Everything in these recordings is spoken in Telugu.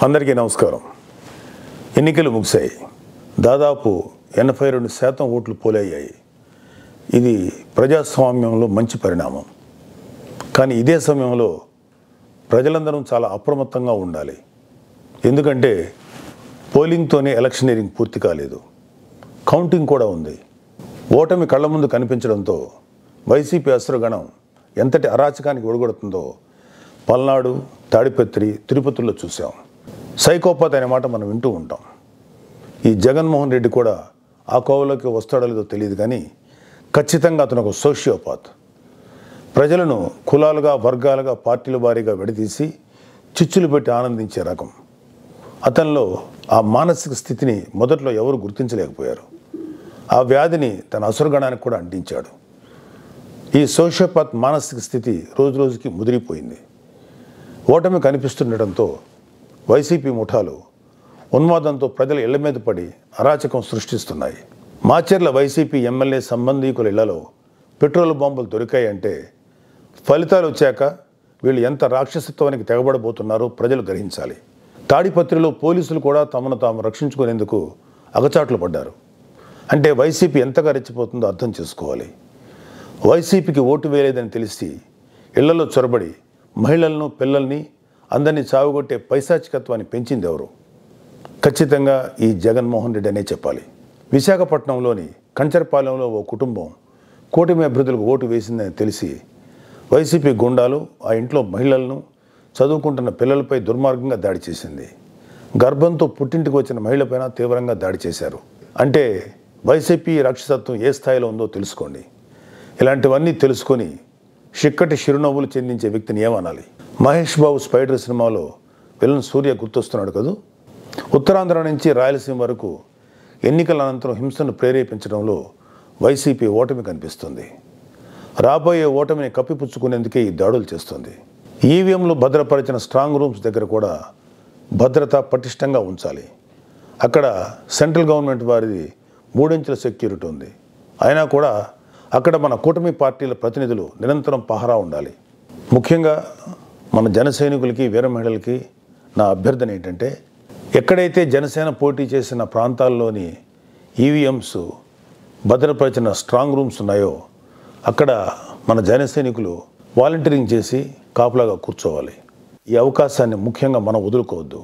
అందరికీ నమస్కారం. ఎన్నికలు ముగిశాయి. దాదాపు 82% ఓట్లు పోలయ్యాయి. ఇది ప్రజాస్వామ్యంలో మంచి పరిణామం. కానీ ఇదే సమయంలో ప్రజలందరం చాలా అప్రమత్తంగా ఉండాలి. ఎందుకంటే పోలింగ్తోనే ఎలక్షనీరింగ్ పూర్తి కాలేదు, కౌంటింగ్ కూడా ఉంది. ఓటమి కళ్ళ ముందు కనిపించడంతో వైసీపీ అసురగణం ఎంతటి అరాచకానికి ఒడిగొడుతుందో పల్నాడు, తాడిపత్రి, తిరుపతిలో చూసాం. సైకోపాత్ అనే మాట మనం వింటూ ఉంటాం. ఈ జగన్మోహన్ రెడ్డి కూడా ఆ కోవలోకి వస్తాడో లేదో తెలియదు, కానీ ఖచ్చితంగా అతను ఒక సోషియోపాత్. ప్రజలను కులాలుగా, వర్గాలుగా, పార్టీల వారీగా విడదీసి చిచ్చులు పెట్టి ఆనందించే రకం. అతనిలో ఆ మానసిక స్థితిని మొదట్లో ఎవరు గుర్తించలేకపోయారు. ఆ వ్యాధిని తన అసురగణానికి కూడా అంటించాడు. ఈ సోషియోపాత్ మానసిక స్థితి రోజు రోజుకి ముదిరిపోయింది. ఓటమి కనిపిస్తుండటంతో వైసీపీ ముఠాలు ఉన్మాదంతో ప్రజల ఇళ్ల మీద పడి అరాచకం సృష్టిస్తున్నాయి. మాచర్ల వైసీపీ ఎమ్మెల్యే సంబంధీకుల ఇళ్లలో పెట్రోల్ బాంబులు దొరికాయంటే ఫలితాలు వచ్చాక వీళ్ళు ఎంత రాక్షసత్వానికి తెగబడబోతున్నారో ప్రజలు గ్రహించాలి. తాడిపత్రిలో పోలీసులు కూడా తమను తాము రక్షించుకునేందుకు అగచాట్లు పడ్డారు. అంటే వైసీపీ ఎంతగా రెచ్చిపోతుందో అర్థం చేసుకోవాలి. వైసీపీకి ఓటు వేయలేదని తెలిసి ఇళ్లలో చొరబడి మహిళలను, పిల్లల్ని అందరినీ చావుగొట్టే పైశాచికత్వాన్ని పెంచింది ఎవరు? ఖచ్చితంగా ఈ జగన్మోహన్ రెడ్డి అనే చెప్పాలి. విశాఖపట్నంలోని కంచరపాలెంలో ఓ కుటుంబం కూటమి అభ్యర్థులకు ఓటు వేసిందని తెలిసి వైసీపీ గుండాలు ఆ ఇంట్లో మహిళలను, చదువుకుంటున్న పిల్లలపై దుర్మార్గంగా దాడి చేసింది. గర్భంతో పుట్టింటికి వచ్చిన మహిళపైన తీవ్రంగా దాడి చేశారు. అంటే వైసీపీ రాక్షసత్వం ఏ స్థాయిలో ఉందో తెలుసుకోండి. ఇలాంటివన్నీ తెలుసుకొని చిక్కటి చిరునవ్వులు చెందించే వ్యక్తిని ఏమనాలి? మహేష్ బాబు స్పైడర్ సినిమాలో విలన్ సూర్య గుర్తొస్తున్నాడు కదూ. ఉత్తరాంధ్ర నుంచి రాయలసీమ వరకు ఎన్నికల అనంతరం హింసను ప్రేరేపించడంలో వైసీపీ ఓటమి కనిపిస్తుంది. రాబోయే ఓటమిని కప్పిపుచ్చుకునేందుకే ఈ దాడులు చేస్తుంది. ఈవీఎంలు భద్రపరిచిన స్ట్రాంగ్ రూమ్స్ దగ్గర కూడా భద్రత పటిష్టంగా ఉంచాలి. అక్కడ సెంట్రల్ గవర్నమెంట్ వారిది 3 అంచెల సెక్యూరిటీ ఉంది. అయినా కూడా అక్కడ మన కూటమి పార్టీల ప్రతినిధులు నిరంతరం పహరా ఉండాలి. ముఖ్యంగా మన జన సైనికులకి, వీర మహిళలకి నా అభ్యర్థన ఏంటంటే, ఎక్కడైతే జనసేన పోటీ చేసిన ప్రాంతాల్లోని ఈవీఎంస్ భద్రపరిచిన స్ట్రాంగ్ రూమ్స్ ఉన్నాయో అక్కడ మన జన సైనికులు వాలంటీరింగ్ చేసి కాపులాగా కూర్చోవాలి. ఈ అవకాశాన్ని ముఖ్యంగా మనం వదులుకోవద్దు,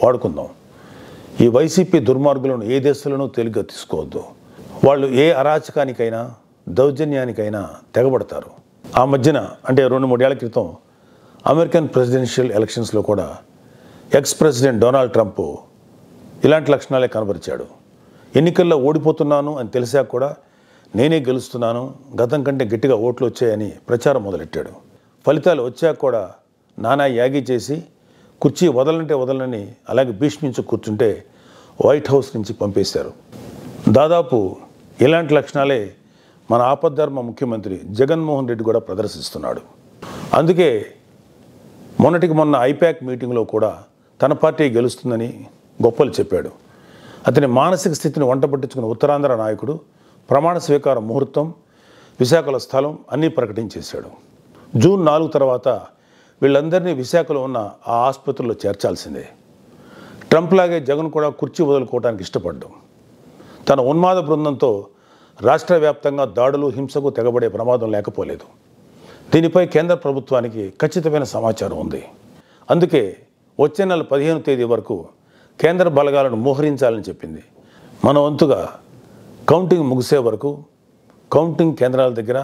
వాడుకుందాం. ఈ వైసీపీ దుర్మార్గులను ఏ దేశంలోనూ తేలిగ్గా తీసుకోవద్దు. వాళ్ళు ఏ అరాచకానికైనా, దౌర్జన్యానికైనా తెగబడతారు. ఆ మధ్యన అంటే 2-3 ఏళ్ల క్రితం అమెరికన్ ప్రెసిడెన్షియల్ ఎలక్షన్స్లో కూడా ఎక్స్ ప్రెసిడెంట్ డొనాల్డ్ ట్రంప్ ఇలాంటి లక్షణాలే కనబరిచాడు. ఎన్నికల్లో ఓడిపోతున్నాను అని తెలిసాక కూడా నేనే గెలుస్తున్నాను, గతం కంటే గట్టిగా ఓట్లు వచ్చాయని ప్రచారం మొదలెట్టాడు. ఫలితాలు వచ్చాక కూడా నానా యాగి చేసి కుర్చీ వదలంటే వదలని అలాగే భీష్మించి కూర్చుంటే వైట్ హౌస్ నుంచి పంపేశారు. దాదాపు ఇలాంటి లక్షణాలే మన ఆపద్ధర్మ ముఖ్యమంత్రి జగన్మోహన్ రెడ్డి కూడా ప్రదర్శిస్తున్నాడు. అందుకే మొన్నటికి మొన్న ఐపాక్ మీటింగ్లో కూడా తన పార్టీ గెలుస్తుందని గొప్పలు చెప్పాడు. అతని మానసిక స్థితిని వంట పట్టించుకున్న ఉత్తరాంధ్ర నాయకుడు ప్రమాణ స్వీకార ముహూర్తం, విశాఖలో స్థలం అన్నీ ప్రకటించేశాడు. జూన్ 4 తర్వాత వీళ్ళందరినీ విశాఖలో ఉన్న ఆ ఆసుపత్రిలో చేర్చాల్సిందే. ట్రంప్ లాగే జగన్ కూడా కుర్చీ వదులుకోవడానికి ఇష్టపడ్డాం. తన ఉన్మాద బృందంతో రాష్ట్ర వ్యాప్తంగా దాడులు, హింసకు తెగబడే ప్రమాదం లేకపోలేదు. దీనిపై కేంద్ర ప్రభుత్వానికి ఖచ్చితమైన సమాచారం ఉంది. అందుకే వచ్చే నెల 15వ తేదీ వరకు కేంద్ర బలగాలను మోహరించాలని చెప్పింది. మన వంతుగా కౌంటింగ్ ముగిసే వరకు కౌంటింగ్ కేంద్రాల దగ్గర,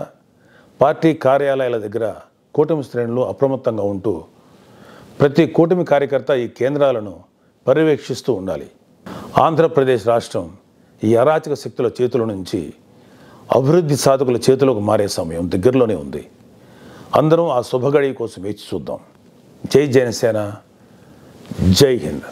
పార్టీ కార్యాలయాల దగ్గర కూటమి శ్రేణులు అప్రమత్తంగా ఉంటూ ప్రతి కూటమి కార్యకర్త ఈ కేంద్రాలను పర్యవేక్షిస్తూ ఉండాలి. ఆంధ్రప్రదేశ్ రాష్ట్రం ఈ అరాచక శక్తుల చేతుల నుంచి అభివృద్ధి సాధకుల చేతులకు మారే సమయం దగ్గరలోనే ఉంది. అందరం ఆ శుభగడి కోసం వేచి చూద్దాం. జై జనసేన, జై హింద్.